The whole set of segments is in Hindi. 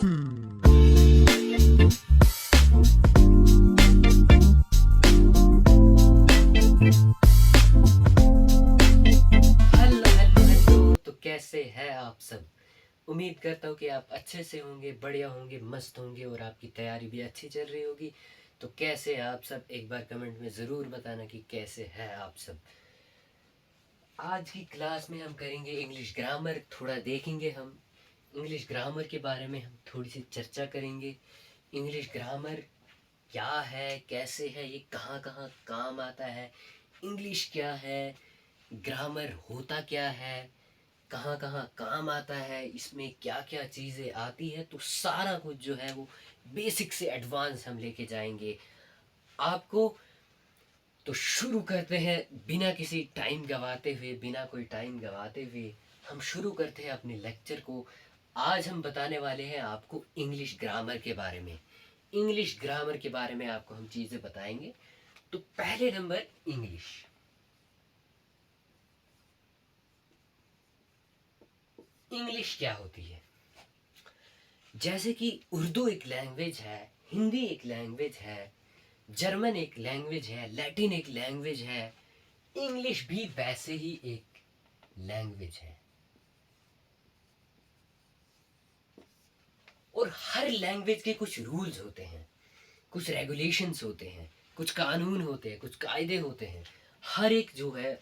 हेलो तो कैसे हैं आप सब। उम्मीद करता हूँ कि आप अच्छे से होंगे, बढ़िया होंगे, मस्त होंगे और आपकी तैयारी भी अच्छी चल रही होगी। तो कैसे हैं आप सब, एक बार कमेंट में ज़रूर बताना कि कैसे हैं आप सब। आज की क्लास में हम करेंगे इंग्लिश ग्रामर, थोड़ा देखेंगे हम इंग्लिश ग्रामर के बारे में, हम थोड़ी सी चर्चा करेंगे। इंग्लिश ग्रामर क्या है, कैसे है, ये कहाँ कहाँ काम आता है, इंग्लिश क्या है, ग्रामर होता क्या है, कहाँ कहाँ काम आता है, इसमें क्या क्या चीज़ें आती है। तो सारा कुछ जो है वो बेसिक से एडवांस हम लेके जाएंगे आपको। तो शुरू करते हैं बिना किसी टाइम गवाते हुए, बिना कोई टाइम गवाते हुए हम शुरू करते हैं अपने लेक्चर को। आज हम बताने वाले हैं आपको इंग्लिश ग्रामर के बारे में। इंग्लिश ग्रामर के बारे में आपको हम चीज़ें बताएंगे। तो पहले नंबर, इंग्लिश। इंग्लिश क्या होती है? जैसे कि उर्दू एक लैंग्वेज है, हिंदी एक लैंग्वेज है, जर्मन एक लैंग्वेज है, लैटिन एक लैंग्वेज है, इंग्लिश भी वैसे ही एक लैंग्वेज है। और हर लैंग्वेज के कुछ रूल्स होते हैं, कुछ रेगुलेशंस होते हैं, कुछ कानून होते हैं, कुछ कायदे होते हैं। हर एक जो है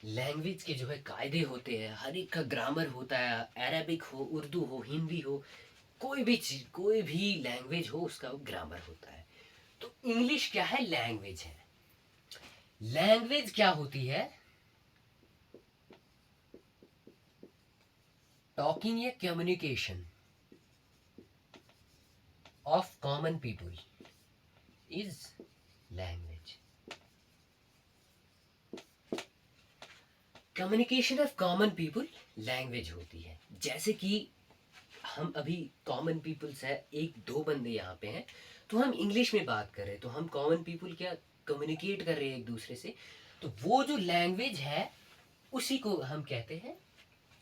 लैंग्वेज के जो है कायदे होते हैं, हर एक का ग्रामर होता है। अरेबिक हो, उर्दू हो, हिंदी हो, कोई भी चीज, कोई भी लैंग्वेज हो, उसका वो ग्रामर होता है। तो इंग्लिश क्या है? लैंग्वेज है। लैंग्वेज क्या होती है? टॉकिंग या communication of common people is language. Communication of common people language होती है। जैसे कि हम अभी कॉमन पीपल्स है, एक दो बंदे यहाँ पे हैं, तो हम इंग्लिश में बात कर रहे हैं, तो हम कॉमन पीपल क्या कम्युनिकेट कर रहे हैं एक दूसरे से। तो वो जो लैंग्वेज है उसी को हम कहते हैं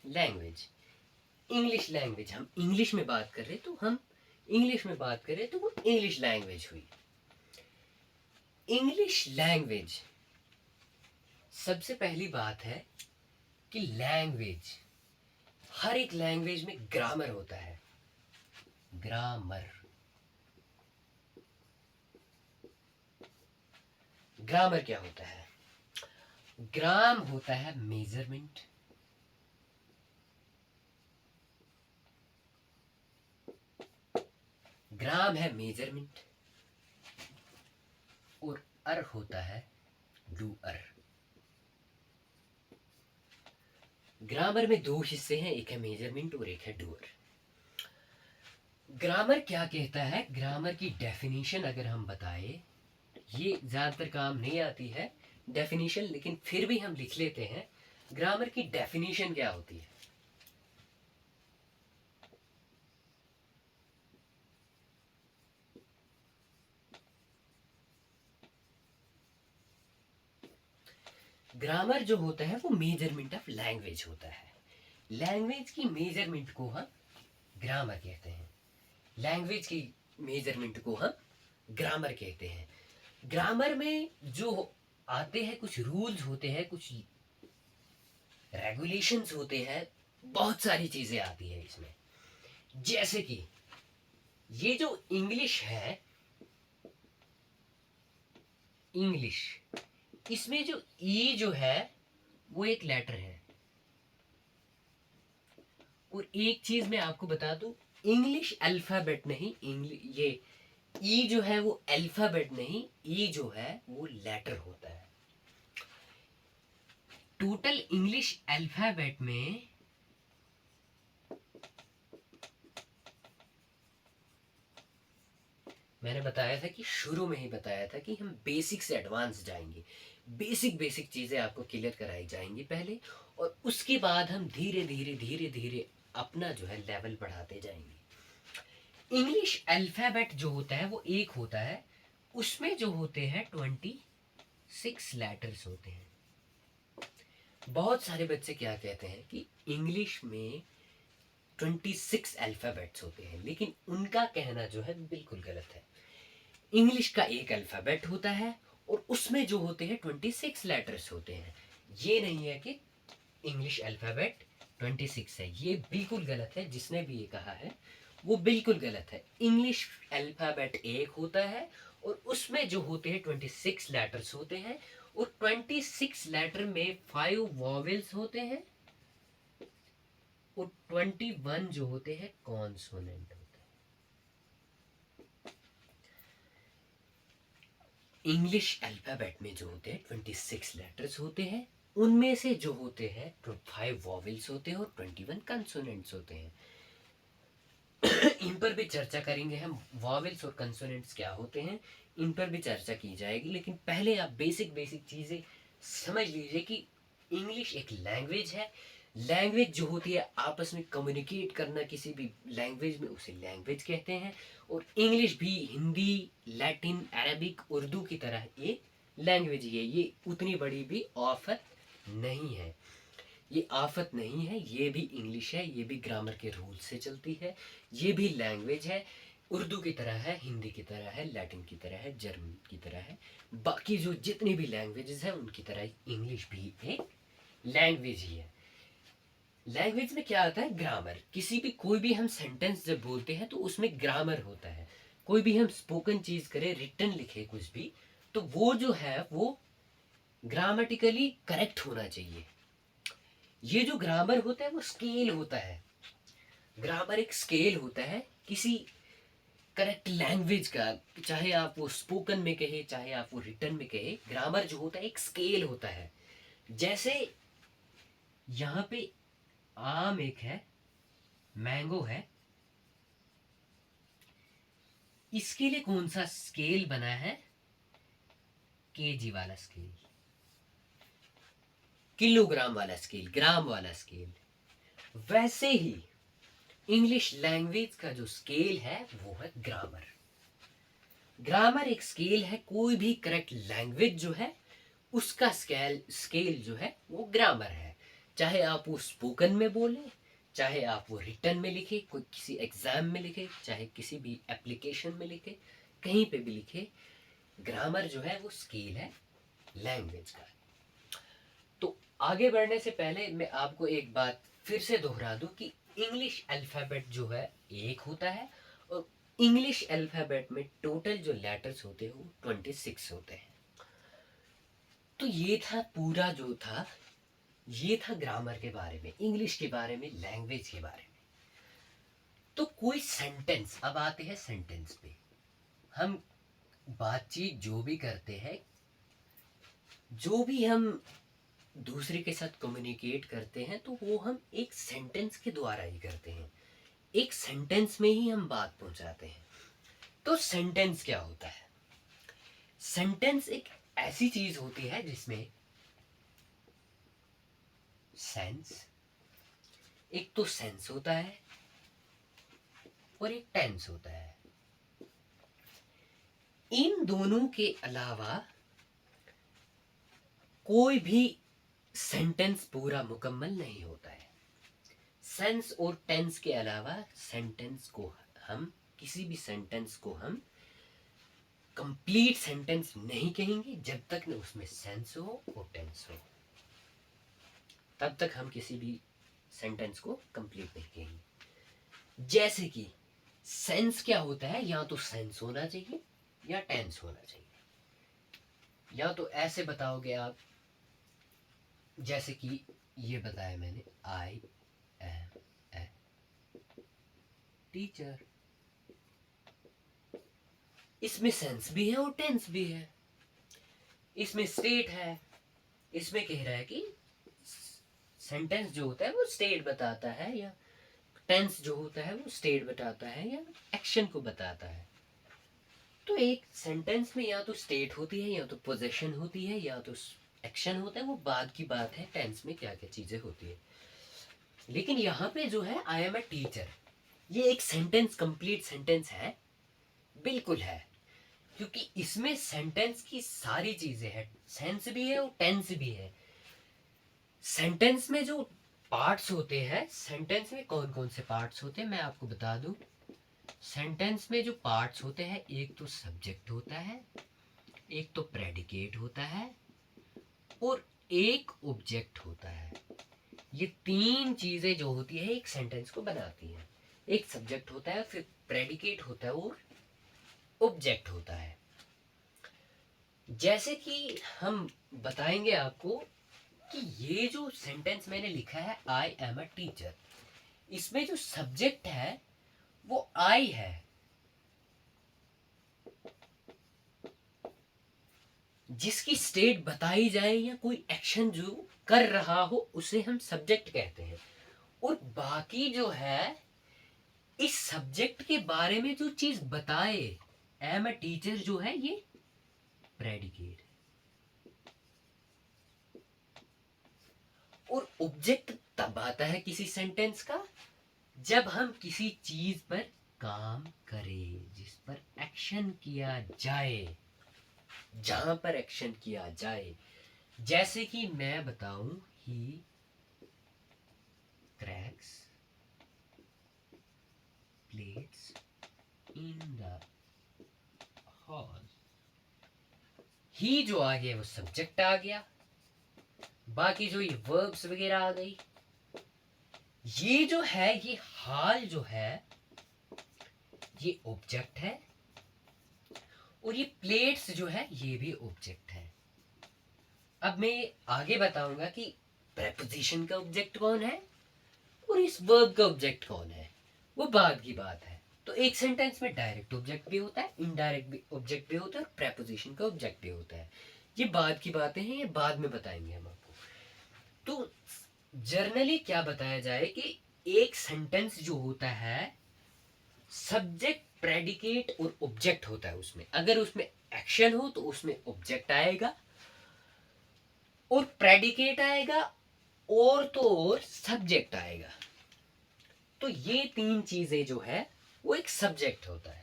लैंग्वेज। इंग्लिश लैंग्वेज, हम इंग्लिश में बात कर रहे हैं तो हम इंग्लिश में बात करें तो वो इंग्लिश लैंग्वेज हुई। इंग्लिश लैंग्वेज, सबसे पहली बात है कि लैंग्वेज, हर एक लैंग्वेज में ग्रामर होता है। ग्रामर, ग्रामर क्या होता है? ग्राम होता है मेजरमेंट, ग्राम है मेजरमेंट, और अर होता है डू अर। ग्रामर में दो हिस्से हैं, एक है मेजरमेंट और एक है डूअर। ग्रामर क्या कहता है? ग्रामर की डेफिनेशन अगर हम बताएं, ये ज़्यादातर काम नहीं आती है डेफिनेशन, लेकिन फिर भी हम लिख लेते हैं। ग्रामर की डेफिनेशन क्या होती है? ग्रामर जो होता है वो मेजरमेंट ऑफ लैंग्वेज होता है। लैंग्वेज की मेजरमेंट को हम ग्रामर कहते हैं। लैंग्वेज की मेजरमेंट को हम ग्रामर कहते हैं। ग्रामर में जो आते हैं, कुछ रूल्स होते हैं, कुछ रेगुलेशंस होते हैं, बहुत सारी चीजें आती है इसमें। जैसे कि ये जो इंग्लिश है, इंग्लिश, इसमें जो ई जो है वो एक लेटर है। और एक चीज मैं आपको बता दूं, इंग्लिश अल्फाबेट नहीं, ये ई जो है वो अल्फाबेट नहीं, ई जो है वो लेटर होता है। टोटल इंग्लिश अल्फाबेट में मैंने बताया था कि शुरू में ही बताया था कि हम बेसिक से एडवांस जाएंगे। बेसिक बेसिक चीज़ें आपको क्लियर कराई जाएंगी पहले, और उसके बाद हम धीरे धीरे धीरे धीरे अपना जो है लेवल बढ़ाते जाएंगे। इंग्लिश अल्फ़ाबेट जो होता है वो एक होता है, उसमें जो होते हैं 26 लेटर्स होते हैं। बहुत सारे बच्चे क्या कहते हैं कि इंग्लिश में 26 अल्फ़ाबेट्स होते हैं, लेकिन उनका कहना जो है बिल्कुल गलत है। इंग्लिश का एक अल्फ़ाबेट होता है और उसमें जो होते हैं 26 लेटर्स होते हैं। ये नहीं है कि इंग्लिश अल्फ़ाबेट 26 है, ये बिल्कुल गलत है। जिसने भी ये कहा है वो बिल्कुल गलत है। इंग्लिश अल्फ़ाबेट एक होता है और उसमें जो होते हैं 26 लेटर्स होते हैं, और 26 लेटर में 5 वॉवेल्स होते हैं और 21 जो होते हैं कॉन्सोनेंट होते हैं। इंग्लिश अल्फ़ाबेट में जो होते हैं 26 लेटर्स होते हैं, उनमें से जो होते हैं 5 वॉवेल्स होते हैं और 21 कंसोनेंट्स होते हैं। इन पर भी चर्चा करेंगे हम, वॉवेल्स और कंसोनेंट्स क्या होते हैं, इन पर भी चर्चा की जाएगी। लेकिन पहले आप बेसिक बेसिक चीज़ें समझ लीजिए कि इंग्लिश एक लैंग्वेज है। लैंग्वेज जो होती है आपस में कम्युनिकेट करना, किसी भी लैंग्वेज में उसे लैंग्वेज कहते हैं। और इंग्लिश भी हिंदी, लैटिन, अरबिक, उर्दू की तरह एक लैंग्वेज ही है। ये उतनी बड़ी भी आफत नहीं है, ये आफत नहीं है। ये भी इंग्लिश है, ये भी ग्रामर के रूल से चलती है, ये भी लैंग्वेज है। उर्दू की तरह है, हिंदी की तरह है, लैटिन की तरह है, जर्मन की तरह है, बाकी जो जितनी भी लैंग्वेजेस हैं उनकी तरह इंग्लिश भी एक लैंग्वेज ही है। लैंग्वेज में क्या आता है, ग्रामर। किसी भी कोई भी हम सेंटेंस जब बोलते हैं तो उसमें ग्रामर होता है। कोई भी हम स्पोकन चीज करें, रिटन लिखे कुछ भी, तो वो जो है वो ग्रामेटिकली करेक्ट होना चाहिए। ये जो ग्रामर होता है वो स्केल होता है। ग्रामर एक स्केल होता है किसी करेक्ट लैंग्वेज का, चाहे आप वो स्पोकन में कहे चाहे आप वो रिटन में कहे, ग्रामर जो होता है एक स्केल होता है। जैसे यहाँ पे आम एक है, मैंगो है, इसके लिए कौन सा स्केल बना है, केजी वाला स्केल, किलोग्राम वाला स्केल, ग्राम वाला स्केल। वैसे ही इंग्लिश लैंग्वेज का जो स्केल है वो है ग्रामर। ग्रामर एक स्केल है, कोई भी करेक्ट लैंग्वेज जो है उसका स्केल स्केल जो है वो ग्रामर है। चाहे आप वो स्पोकन में बोले, चाहे आप वो रिटन में लिखे, कोई किसी एग्जाम में लिखे, चाहे किसी भी एप्लीकेशन में लिखे, कहीं पे भी लिखे, ग्रामर जो है वो स्केल है लैंग्वेज का। तो आगे बढ़ने से पहले मैं आपको एक बात फिर से दोहरा दूं कि इंग्लिश अल्फ़ाबेट जो है एक होता है, और इंग्लिश अल्फ़ाबेट में टोटल जो लेटर्स होते हैं वो 26 होते हैं। तो ये था पूरा जो था, ये था ग्रामर के बारे में, इंग्लिश के बारे में, लैंग्वेज के बारे में। तो कोई सेंटेंस, अब आते हैं सेंटेंस पे। हम बातचीत जो भी करते हैं, जो भी हम दूसरे के साथ कम्युनिकेट करते हैं, तो वो हम एक सेंटेंस के द्वारा ही करते हैं। एक सेंटेंस में ही हम बात पहुंचाते हैं। तो सेंटेंस क्या होता है? सेंटेंस एक ऐसी चीज होती है जिसमें सेंस, एक तो सेंस होता है और एक टेंस होता है। इन दोनों के अलावा कोई भी सेंटेंस पूरा मुकम्मल नहीं होता है। सेंस और टेंस के अलावा सेंटेंस को हम, किसी भी सेंटेंस को हम कंप्लीट सेंटेंस नहीं कहेंगे जब तक न उसमें सेंस हो और टेंस हो। तब तक हम किसी भी सेंटेंस को कंप्लीट नहीं कहेंगे। जैसे कि सेंस क्या होता है, या तो सेंस होना चाहिए या टेंस होना चाहिए। या तो ऐसे बताओगे आप, जैसे कि ये बताया मैंने, आई एम ए टीचर। इसमें सेंस भी है और टेंस भी है। इसमें स्टेट है, इसमें कह रहा है कि सेंटेंस जो होता है वो स्टेट बताता है, या टेंस जो होता है वो स्टेट बताता है या एक्शन को बताता है। तो एक सेंटेंस में या तो स्टेट होती है, या तो पोजीशन होती है, या तो एक्शन होता है। वो बाद की बात है टेंस में क्या क्या चीजें होती है। लेकिन यहाँ पे जो है आई एम ए टीचर, ये एक सेंटेंस, कंप्लीट सेंटेंस है, बिल्कुल है, क्योंकि इसमें सेंटेंस की सारी चीजें हैं, सेंस भी है और टेंस भी है। सेंटेंस में जो पार्ट्स होते हैं सेंटेंस में, कौन कौन से पार्ट्स होते हैं मैं आपको बता दूं। सेंटेंस में जो पार्ट्स होते हैं, एक तो सब्जेक्ट होता है, एक तो प्रेडिकेट होता है, और एक ऑब्जेक्ट होता है। ये तीन चीजें जो होती है एक सेंटेंस को बनाती हैं। एक सब्जेक्ट होता है, फिर प्रेडिकेट होता है और ऑब्जेक्ट होता है। जैसे कि हम बताएंगे आपको कि ये जो सेंटेंस मैंने लिखा है, आई एम अ टीचर, इसमें जो सब्जेक्ट है वो आई है। जिसकी स्टेट बताई जाए या कोई एक्शन जो कर रहा हो उसे हम सब्जेक्ट कहते हैं। और बाकी जो है इस सब्जेक्ट के बारे में जो चीज बताए, एम अ टीचर जो है ये प्रेडिकेट। और ऑब्जेक्ट तब आता है किसी सेंटेंस का जब हम किसी चीज पर काम करें, जिस पर एक्शन किया जाए, जहां पर एक्शन किया जाए। जैसे कि मैं बताऊं, he cracks plates in the hall. ही जो आ गया वो सब्जेक्ट आ गया, बाकी जो ये वर्ब्स वगैरह आ गई। ये जो है, ये हाल जो है ये ऑब्जेक्ट है, और ये प्लेट्स जो है ये भी ऑब्जेक्ट है। अब मैं आगे बताऊंगा कि प्रेपोजिशन का ऑब्जेक्ट कौन है और इस वर्ब का ऑब्जेक्ट कौन है, वो बाद की बात है। तो एक सेंटेंस में डायरेक्ट ऑब्जेक्ट भी होता है, इनडायरेक्ट ऑब्जेक्ट भी होता है, और प्रेपोजिशन का ऑब्जेक्ट भी होता है। ये बाद की बातें हैं, ये बाद में बताएंगे हम आपको। तो जर्नली क्या बताया जाए कि एक सेंटेंस जो होता है, सब्जेक्ट प्रेडिकेट और ऑब्जेक्ट होता है उसमें। अगर उसमें एक्शन हो तो उसमें ऑब्जेक्ट आएगा और प्रेडिकेट आएगा, और तो और सब्जेक्ट आएगा। तो ये तीन चीजें जो है वो एक सब्जेक्ट होता है।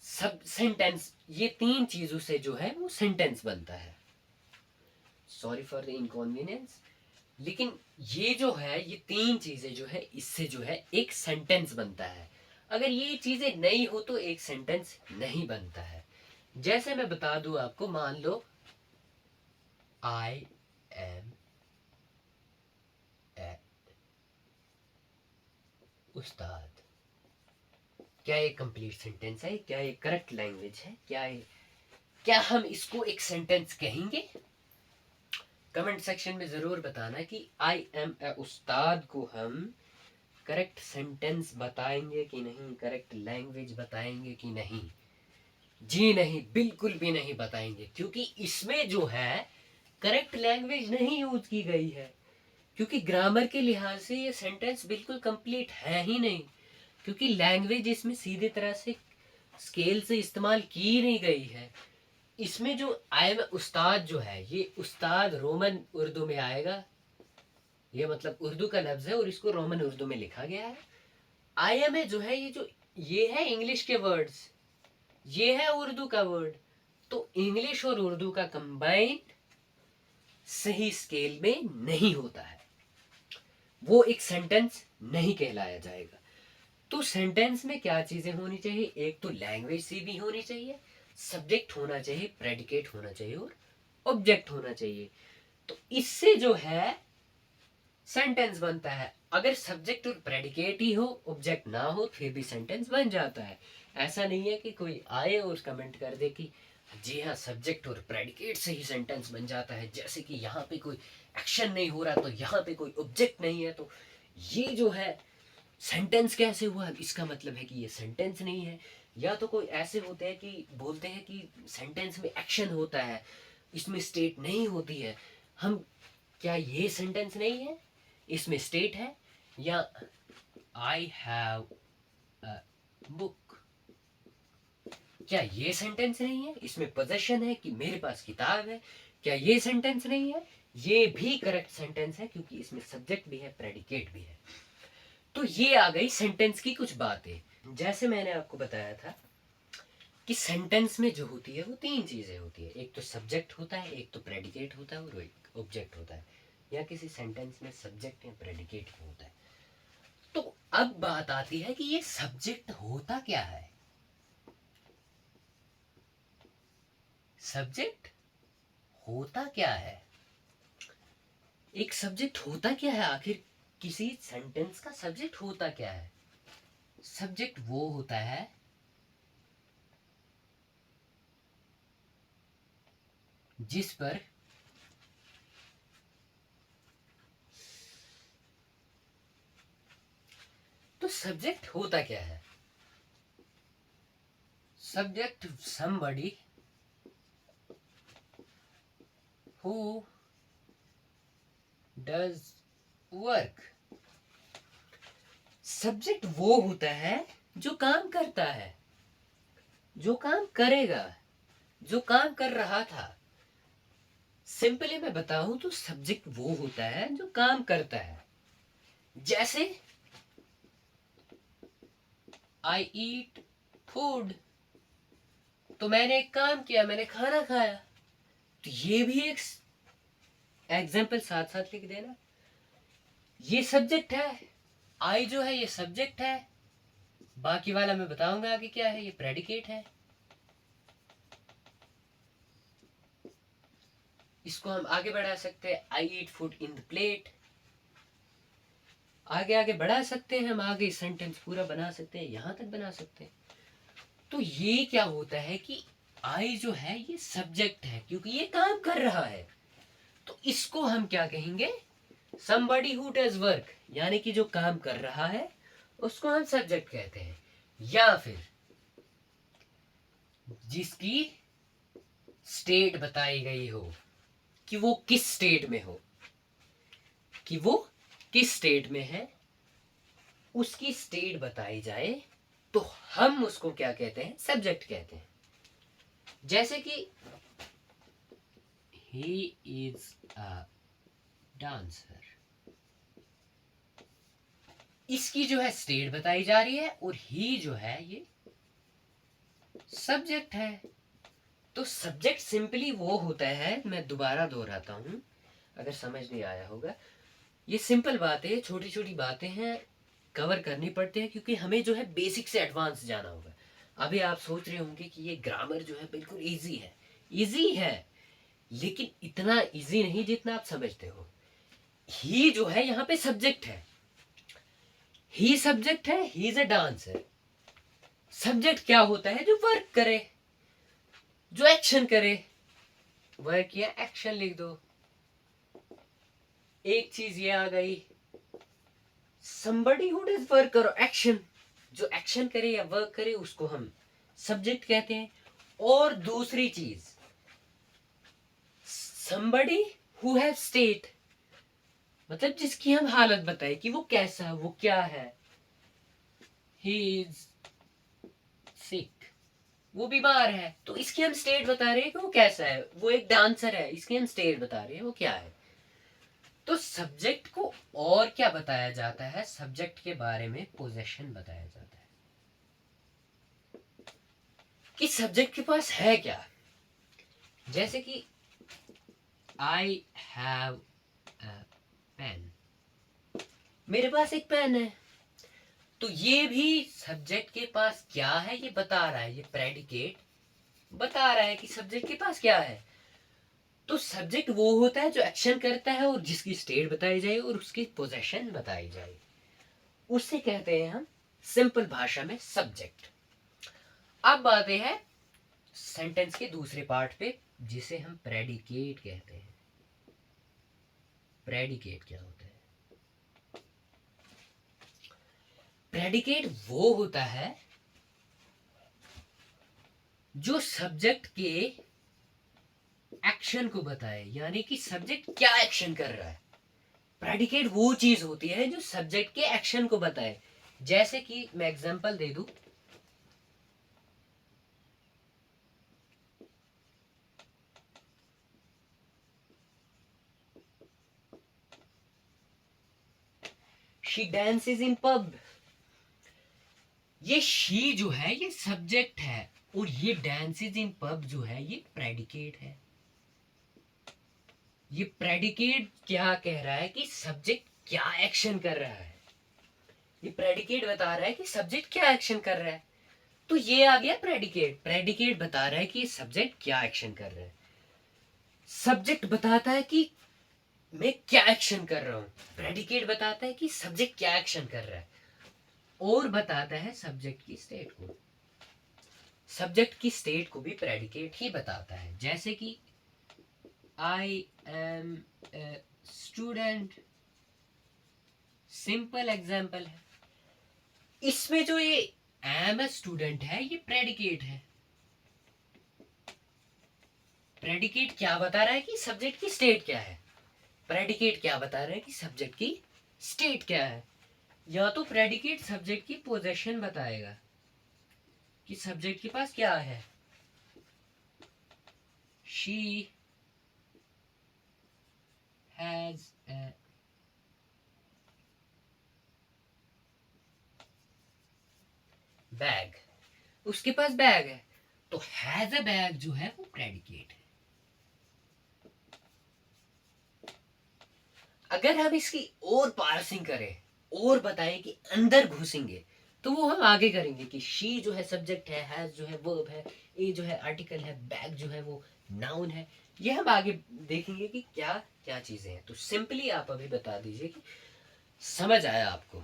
सब सेंटेंस, ये तीन चीजों से जो है वो सेंटेंस बनता है। सॉरी फॉर द इनकॉन्वीनियंस, लेकिन ये जो है, ये तीन चीजें जो है, इससे जो है एक सेंटेंस बनता है। अगर ये चीजें नहीं हो तो एक सेंटेंस नहीं बनता है। जैसे मैं बता दूं आपको, मान लो आई एम ए उस्ताद। क्या ये कंप्लीट सेंटेंस है? क्या ये करेक्ट लैंग्वेज है? क्या हम इसको एक सेंटेंस कहेंगे? कमेंट सेक्शन में जरूर बताना कि आई एम ए उस्ताद को हम करेक्ट सेंटेंस बताएंगे कि नहीं, करेक्ट लैंग्वेज बताएंगे कि नहीं। जी नहीं, बिल्कुल भी नहीं बताएंगे, क्योंकि इसमें जो है करेक्ट लैंग्वेज नहीं यूज की गई है। क्योंकि ग्रामर के लिहाज से ये सेंटेंस बिल्कुल कंप्लीट है ही नहीं, क्योंकि लैंग्वेज इसमें सीधे तरह से स्केल से इस्तेमाल की नहीं गई है। इसमें जो आई एम उस्ताद जो है, ये उस्ताद रोमन उर्दू में आएगा। ये मतलब उर्दू का लफ्ज है और इसको रोमन उर्दू में लिखा गया है। आई एम ए जो है, ये है इंग्लिश के वर्ड्स, ये है उर्दू का वर्ड। तो इंग्लिश और उर्दू का कंबाइन सही स्केल में नहीं होता है, वो एक सेंटेंस नहीं कहलाया जाएगा। तो सेंटेंस में क्या चीजें होनी चाहिए? एक तो लैंग्वेज सी भी होनी चाहिए, सब्जेक्ट होना चाहिए, प्रेडिकेट होना चाहिए, और ऑब्जेक्ट होना चाहिए। तो इससे जो है सेंटेंस बनता है। अगर सब्जेक्ट और प्रेडिकेट ही हो, ऑब्जेक्ट ना हो, फिर भी सेंटेंस बन जाता है। ऐसा नहीं है कि कोई आए और कमेंट कर दे कि जी हाँ सब्जेक्ट और प्रेडिकेट से ही सेंटेंस बन जाता है, जैसे कि यहाँ पे कोई एक्शन नहीं हो रहा तो यहाँ पे कोई ऑब्जेक्ट नहीं है, तो ये जो है सेंटेंस कैसे हुआ? इसका मतलब है कि ये सेंटेंस नहीं है। या तो कोई ऐसे होते हैं कि बोलते हैं कि सेंटेंस में एक्शन होता है, इसमें स्टेट नहीं होती है। हम, क्या ये सेंटेंस नहीं है? इसमें स्टेट है। या आई हैव अ बुक, क्या ये सेंटेंस नहीं है? इसमें पोजेशन है कि मेरे पास किताब है, क्या ये सेंटेंस नहीं है? ये भी करेक्ट सेंटेंस है, क्योंकि इसमें सब्जेक्ट भी है, प्रेडिकेट भी है। तो ये आ गई सेंटेंस की कुछ बातें। जैसे मैंने आपको बताया था कि सेंटेंस में जो होती है वो तीन चीजें होती है। एक तो सब्जेक्ट होता है, एक तो प्रेडिकेट होता है, और एक ऑब्जेक्ट होता है। या किसी सेंटेंस में सब्जेक्ट या प्रेडिकेट होता है। तो अब बात आती है कि ये सब्जेक्ट होता क्या है। सब्जेक्ट होता क्या है, एक सब्जेक्ट होता क्या है, आखिर किसी सेंटेंस का सब्जेक्ट होता क्या है। सब्जेक्ट वो होता है जिस पर तो सब्जेक्ट होता क्या है, subject somebody who does work। Subject वो होता है जो काम करता है, जो काम करेगा, जो काम कर रहा था। सिंपली मैं बताऊं तो सब्जेक्ट वो होता है जो काम करता है। जैसे आई ईट फूड, तो मैंने एक काम किया, मैंने खाना खाया। तो ये भी एक एग्जाम्पल साथ साथ लिख देना। ये सब्जेक्ट है, आई जो है ये सब्जेक्ट है, बाकी वाला मैं बताऊंगा आगे क्या है, ये प्रेडिकेट है। इसको हम आगे बढ़ा सकते हैं, I eat food in the plate. आगे आगे बढ़ा सकते हैं हम, आगे सेंटेंस पूरा बना सकते हैं, यहां तक बना सकते हैं। तो ये क्या होता है कि आई जो है ये सब्जेक्ट है, क्योंकि ये काम कर रहा है। तो इसको हम क्या कहेंगे, somebody who does work, यानी कि जो काम कर रहा है उसको हम सब्जेक्ट कहते हैं। या फिर जिसकी स्टेट बताई गई हो, कि वो किस स्टेट में हो, कि वो किस स्टेट में है, उसकी स्टेट बताई जाए, तो हम उसको क्या कहते हैं, सब्जेक्ट कहते हैं। जैसे कि he is a dancer, इसकी जो है स्टेट बताई जा रही है और ही जो है ये सब्जेक्ट है। तो सब्जेक्ट सिंपली वो होता है, मैं दोबारा दोहराता हूं अगर समझ नहीं आया होगा। ये सिंपल बात है, छोटी छोटी बातें हैं, कवर करनी पड़ती है, क्योंकि हमें जो है बेसिक से एडवांस जाना होगा। अभी आप सोच रहे होंगे कि ये ग्रामर जो है बिल्कुल इजी है। इजी है, लेकिन इतना इजी नहीं जितना आप समझते हो। ही जो है यहाँ पे सब्जेक्ट है, ही सब्जेक्ट है, he is a dancer. Subject क्या होता है, जो वर्क करे, जो एक्शन करे। वर्क या एक्शन लिख दो, एक चीज ये आ गई। somebody who does work करो, एक्शन, जो एक्शन करे या वर्क करे उसको हम सब्जेक्ट कहते हैं। और दूसरी चीज somebody who has state, मतलब जिसकी हम हालत बताए कि वो कैसा है, वो क्या है। he is sick, वो बीमार है, तो इसकी हम स्टेट बता रहे हैं कि वो कैसा है। वो एक डांसर है, इसकी हम स्टेट बता रहे हैं वो क्या है। तो सब्जेक्ट को और क्या बताया जाता है, सब्जेक्ट के बारे में पोजेशन बताया जाता है कि सब्जेक्ट के पास है क्या। जैसे कि आई हैव अ पेन, मेरे पास एक पेन है। तो ये भी सब्जेक्ट के पास क्या है ये बता रहा है, ये प्रेडिकेट बता रहा है कि सब्जेक्ट के पास क्या है। तो सब्जेक्ट वो होता है जो एक्शन करता है और जिसकी स्टेट बताई जाए और उसकी पोजेशन बताई जाए, उसे कहते हैं हम सिंपल भाषा में सब्जेक्ट। अब आते हैं सेंटेंस के दूसरे पार्ट पे, जिसे हम प्रेडिकेट कहते हैं। प्रेडिकेट क्या होता है, प्रेडिकेट वो होता है जो सब्जेक्ट के एक्शन को बताए, यानी कि सब्जेक्ट क्या एक्शन कर रहा है। प्रेडिकेट वो चीज होती है जो सब्जेक्ट के एक्शन को बताए। जैसे कि मैं एग्जांपल दे दूं, शी dances इन पब। ये शी जो है ये सब्जेक्ट है और ये dances इन पब जो है ये प्रेडिकेट है। ये प्रेडिकेट क्या कह रहा है कि सब्जेक्ट क्या एक्शन कर रहा है। ये प्रेडिकेट बता रहा है कि सब्जेक्ट क्या एक्शन कर रहा है। तो ये आ गया प्रेडिकेट। प्रेडिकेट बता रहा है कि सब्जेक्ट क्या एक्शन कर रहा है। सब्जेक्ट बताता है कि मैं क्या एक्शन कर रहा हूं। प्रेडिकेट बताता है कि सब्जेक्ट क्या एक्शन कर रहा है और बताता है सब्जेक्ट की स्टेट को। सब्जेक्ट की स्टेट को भी प्रेडिकेट ही बताता है। जैसे कि I am a student, simple example है। इसमें जो ये एम ए स्टूडेंट है ये प्रेडिकेट है। प्रेडिकेट क्या बता रहा है कि सब्जेक्ट की स्टेट क्या है। प्रेडिकेट क्या बता रहा है कि सब्जेक्ट की स्टेट क्या है। या तो प्रेडिकेट सब्जेक्ट की पोजीशन बताएगा कि सब्जेक्ट के पास क्या है। शी हैज ए बैग, उसके पास बैग है। तो हैज अ बैग जो है वो प्रेडिकेट है। अगर हम इसकी और पार्सिंग करें और बताएं कि अंदर घुसेंगे तो वो हम आगे करेंगे कि शी जो है सब्जेक्ट है, हैज जो है वर्ब है, ए जो है आर्टिकल है, बैग जो है वो नाउन है। ये हम आगे देखेंगे कि क्या क्या चीजें हैं। तो सिंपली आप अभी बता दीजिए कि समझ आया आपको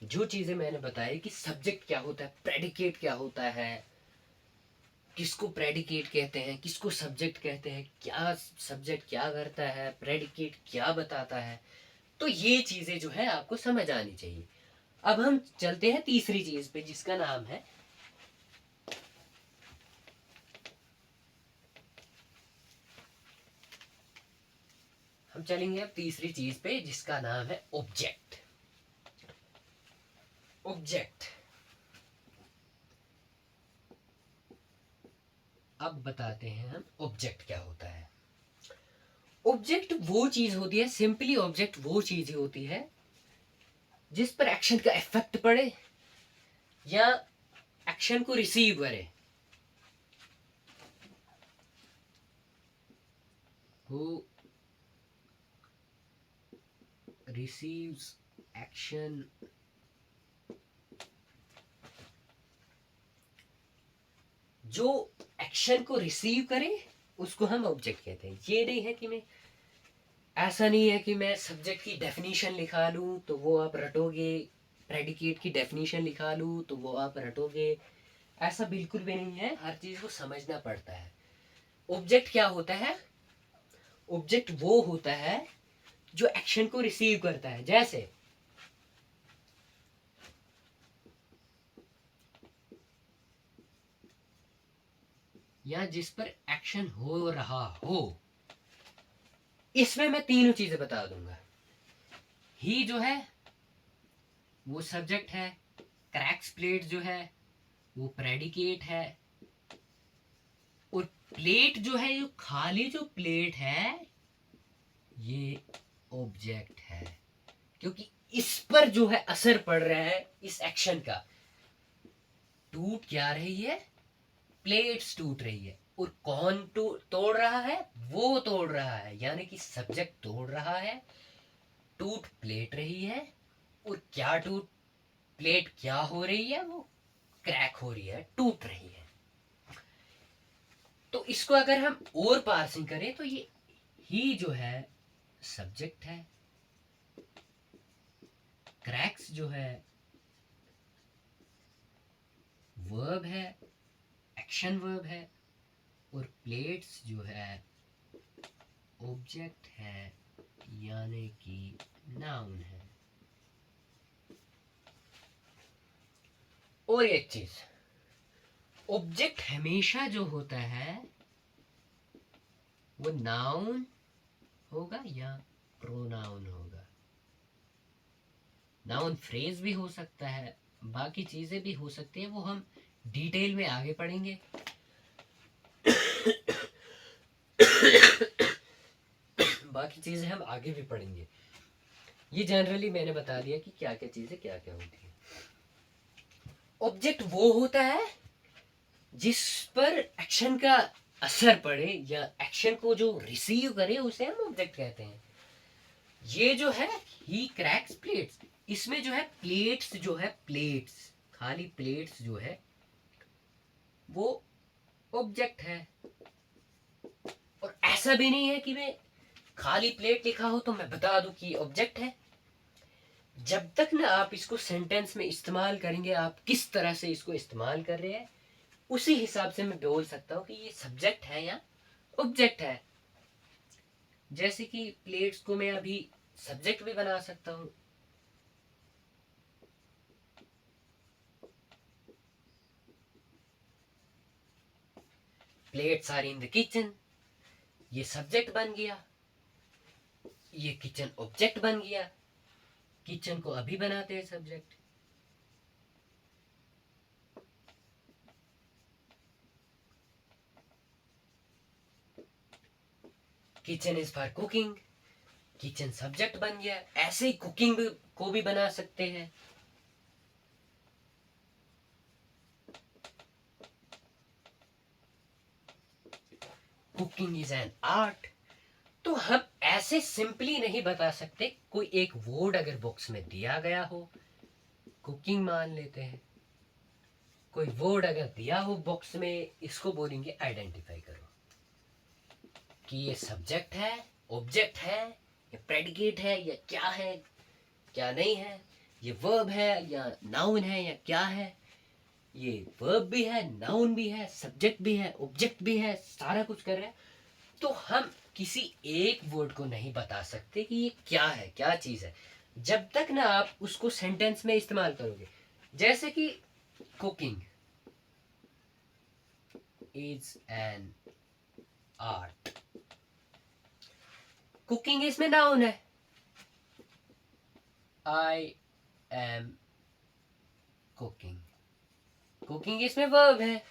जो चीजें मैंने बताई कि सब्जेक्ट क्या होता है, प्रेडिकेट क्या होता है, किसको प्रेडिकेट कहते हैं, किसको सब्जेक्ट कहते हैं, क्या सब्जेक्ट क्या करता है, प्रेडिकेट क्या बताता है। तो ये चीजें जो है आपको समझ आनी चाहिए। अब हम चलते हैं तीसरी चीज पे जिसका नाम है हम चलेंगे अब तीसरी चीज पे जिसका नाम है ऑब्जेक्ट। ऑब्जेक्ट अब बताते हैं हम ऑब्जेक्ट क्या होता है। ऑब्जेक्ट वो चीज होती है, सिंपली ऑब्जेक्ट वो चीज होती है जिस पर एक्शन का इफेक्ट पड़े या एक्शन को रिसीव करे। who receives action जो एक्शन को रिसीव करे उसको हम ऑब्जेक्ट कहते हैं। ये नहीं है कि मैं ऐसा नहीं है कि मैं सब्जेक्ट की डेफिनेशन लिखा लूँ तो वो आप रटोगे, प्रेडिकेट की डेफिनेशन लिखा लूँ तो वो आप रटोगे। ऐसा बिल्कुल भी नहीं है, हर चीज़ को समझना पड़ता है। ऑब्जेक्ट क्या होता है? ऑब्जेक्ट वो होता है जो एक्शन को रिसीव करता है। जैसे या जिस पर एक्शन हो रहा हो। इसमें मैं तीनों चीजें बता दूंगा। ही जो है वो सब्जेक्ट है, क्रैक्स प्लेट जो है वो प्रेडिकेट है, और प्लेट जो है, जो खाली जो प्लेट है ये ऑब्जेक्ट है। क्योंकि इस पर जो है असर पड़ रहा है इस एक्शन का। टूट क्या रही है? प्लेट्स टूट रही है। और कौन तोड़ रहा है? वो तोड़ रहा है, यानी कि सब्जेक्ट तोड़ रहा है। टूट प्लेट रही है। और क्या टूट प्लेट क्या हो रही है? वो क्रैक हो रही है, टूट रही है। तो इसको अगर हम और पार्सिंग करें तो ये ही जो है सब्जेक्ट है, क्रैक्स जो है वर्ब है, एक्शन वर्ब है, और प्लेट्स जो है ऑब्जेक्ट है, यानी कि नाउन है। और एक चीज, ऑब्जेक्ट हमेशा जो होता है वो नाउन होगा या प्रोनाउन होगा। नाउन फ्रेज भी हो सकता है, बाकी चीजें भी हो सकती है, वो हम डिटेल में आगे पढ़ेंगे। बाकी चीजें हम आगे भी पढ़ेंगे। ये जनरली मैंने बता दिया कि क्या क्या चीजें क्या क्या होती है। ऑब्जेक्ट वो होता है जिस पर एक्शन का असर पड़े या एक्शन को जो रिसीव करे उसे हम ऑब्जेक्ट कहते हैं। ये जो है ही क्रैक्स प्लेट्स, इसमें जो है प्लेट्स, जो है प्लेट्स, खाली प्लेट्स जो है वो ऑब्जेक्ट है। और ऐसा भी नहीं है कि मैं खाली प्लेट लिखा हो तो मैं बता दूं कि ऑब्जेक्ट है। जब तक ना आप इसको सेंटेंस में इस्तेमाल करेंगे, आप किस तरह से इसको इस्तेमाल कर रहे हैं उसी हिसाब से मैं बोल सकता हूँ कि ये सब्जेक्ट है या ऑब्जेक्ट है। जैसे कि प्लेट्स को मैं अभी सब्जेक्ट भी बना सकता हूँ। Plates are in the kitchen, ये सब्जेक्ट बन गया। ये किचन ऑब्जेक्ट बन गया। किचन को अभी बनाते हैं subject. Kitchen is for cooking, kitchen subject बन गया। ऐसे ही कुकिंग को भी बना सकते हैं। Cooking is an art. तो हम ऐसे सिंपली नहीं बता सकते। कोई एक वर्ड अगर बॉक्स में दिया गया हो, कुकिंग मान लेते हैं, कोई वर्ड अगर दिया हो बॉक्स में, इसको बोलेंगे आइडेंटिफाई करो कि ये सब्जेक्ट है, ऑब्जेक्ट है, या प्रेडिकेट है, या क्या है, क्या नहीं है, ये वर्ब है या नाउन है, या क्या है। ये वर्ब भी है, नाउन भी है, सब्जेक्ट भी है, ऑब्जेक्ट भी है, सारा कुछ कर रहा है। तो हम किसी एक वर्ड को नहीं बता सकते कि ये क्या है, क्या चीज है, जब तक ना आप उसको सेंटेंस में इस्तेमाल करोगे। जैसे कि cooking is an art, cooking इसमें नाउन है, आई एम कुकिंग। कुकिंग इसमें वर्ब है।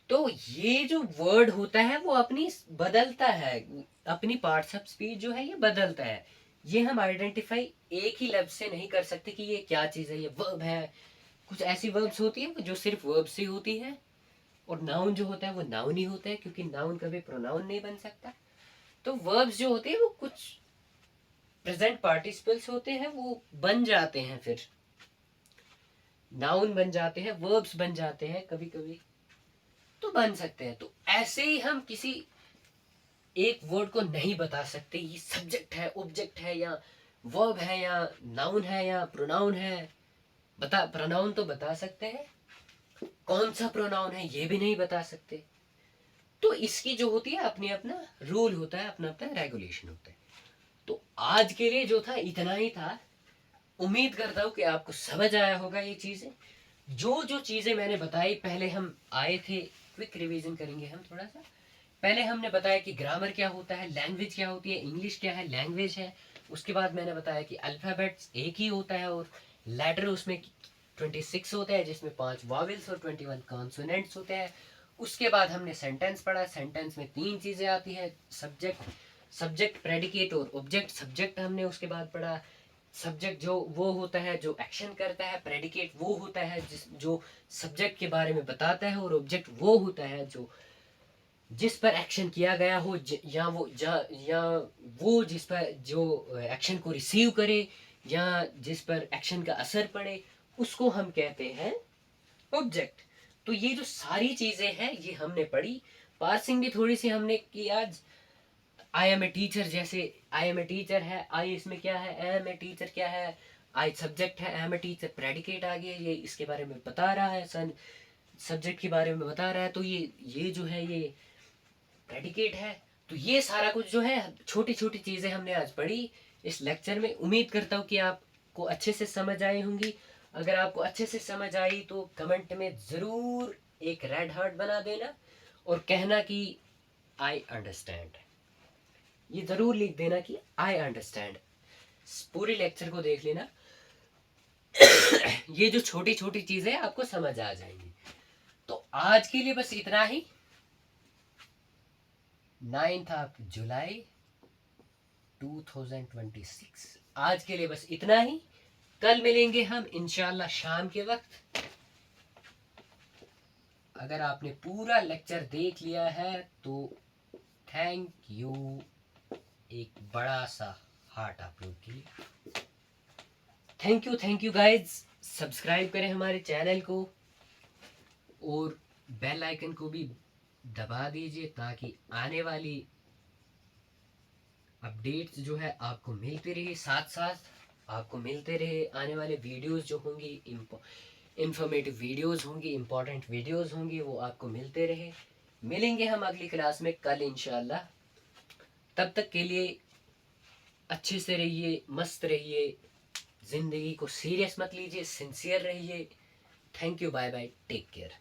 तो ये जो वर्ड होता है वो अपनी बदलता है, अपनी पार्ट्स ऑफ स्पीच जो है ये बदलता है। ये हम आइडेंटिफाई एक ही लफ्ज से नहीं कर सकते कि ये क्या चीज़ है, ये वर्ब है। कुछ ऐसी वर्ब्स होती है जो सिर्फ वर्ब से होती है, और नाउन जो होता है वो नाउन ही होता है, क्योंकि नाउन कभी प्रोनाउन नहीं बन सकता। तो वर्ब्स जो होते हैं वो कुछ प्रेजेंट पार्टिसिपल्स होते हैं, वो बन जाते हैं, फिर नाउन बन जाते हैं, वर्ब्स बन जाते हैं, कभी कभी तो बन सकते हैं। तो ऐसे ही हम किसी एक वर्ड को नहीं बता सकते ये सब्जेक्ट है, ऑब्जेक्ट है, या वर्ब है, या नाउन है, या प्रोनाउन है। बता, प्रोनाउन तो बता सकते हैं, कौन सा प्रोनाउन है ये भी नहीं बता सकते। तो इसकी जो होती है अपनी अपना रूल होता है, अपना अपना रेगुलेशन होता है। तो आज के लिए जो था इतना ही था। उम्मीद करता हूँ कि आपको समझ आया होगा ये चीजें। जो जो चीजें मैंने बताई, पहले हम आए थे, क्विक रिवीजन करेंगे हम थोड़ा सा। पहले हमने बताया कि ग्रामर क्या होता है, लैंग्वेज क्या होती है, इंग्लिश क्या है, लैंग्वेज है। उसके बाद मैंने बताया कि अल्फ़ाबेट्स एक ही होता है, और लेटर उसमें 26 होते हैं, जिसमें 5 वॉवेल्स और 21 कॉन्सोनेंट्स होते हैं। उसके बाद हमने सेंटेंस पढ़ा। सेंटेंस में 3 चीज़ें आती है, सब्जेक्ट प्रेडिकेट और ऑब्जेक्ट। सब्जेक्ट हमने उसके बाद पढ़ा। सब्जेक्ट जो वो होता है जो एक्शन करता है, प्रेडिकेट वो होता है जो सब्जेक्ट के बारे में बताता है, और ऑब्जेक्ट वो होता है जो जिस पर एक्शन किया गया हो, या वो जिस पर जो एक्शन को रिसीव करे, या जिस पर एक्शन का असर पड़े, उसको हम कहते हैं ऑब्जेक्ट। तो ये जो सारी चीजें हैं ये हमने पढ़ी। पार्सिंग भी थोड़ी सी हमने की आज। आई एम ए टीचर, जैसे आई एम ए टीचर है, आई इसमें क्या है, एम ए टीचर क्या है, आई सब्जेक्ट है, एम ए टीचर प्रेडिकेट आ गया, ये इसके बारे में बता रहा है, सन सब्जेक्ट के बारे में बता रहा है। तो ये जो है ये प्रेडिकेट है। तो ये सारा कुछ जो है छोटी छोटी चीज़ें हमने आज पढ़ी इस लेक्चर में। उम्मीद करता हूँ कि आपको अच्छे से समझ आई होंगी। अगर आपको अच्छे से समझ आई तो कमेंट में ज़रूर एक रेड हार्ट बना देना, और कहना कि आई अंडरस्टैंड। ये ज़रूर लिख देना कि आई अंडरस्टैंड। पूरे लेक्चर को देख लेना। ये जो छोटी छोटी चीज़ें आपको समझ आ जाएंगी। तो आज के लिए बस इतना ही। 9th of July 2026। आज के लिए बस इतना ही। कल मिलेंगे हम इंशाल्लाह शाम के वक्त। अगर आपने पूरा लेक्चर देख लिया है तो थैंक यू, एक बड़ा सा हार्ट आप लोग के लिए। Thank you guys. सब्सक्राइब करें हमारे चैनल को और बेल आइकन को भी दबा दीजिए ताकि आने वाली अपडेट्स जो है आपको मिलती रहे, साथ साथ आपको मिलते रहे आने वाले वीडियोस जो होंगी, इंफॉर्मेटिव वीडियोस होंगी, इंपॉर्टेंट वीडियोस होंगी, वो आपको मिलते रहे। मिलेंगे हम अगली क्लास में कल इंशाल्लाह। तब तक के लिए अच्छे से रहिए, मस्त रहिए, ज़िंदगी को सीरियस मत लीजिए, सिंसियर रहिए। Thank you, bye bye, take care.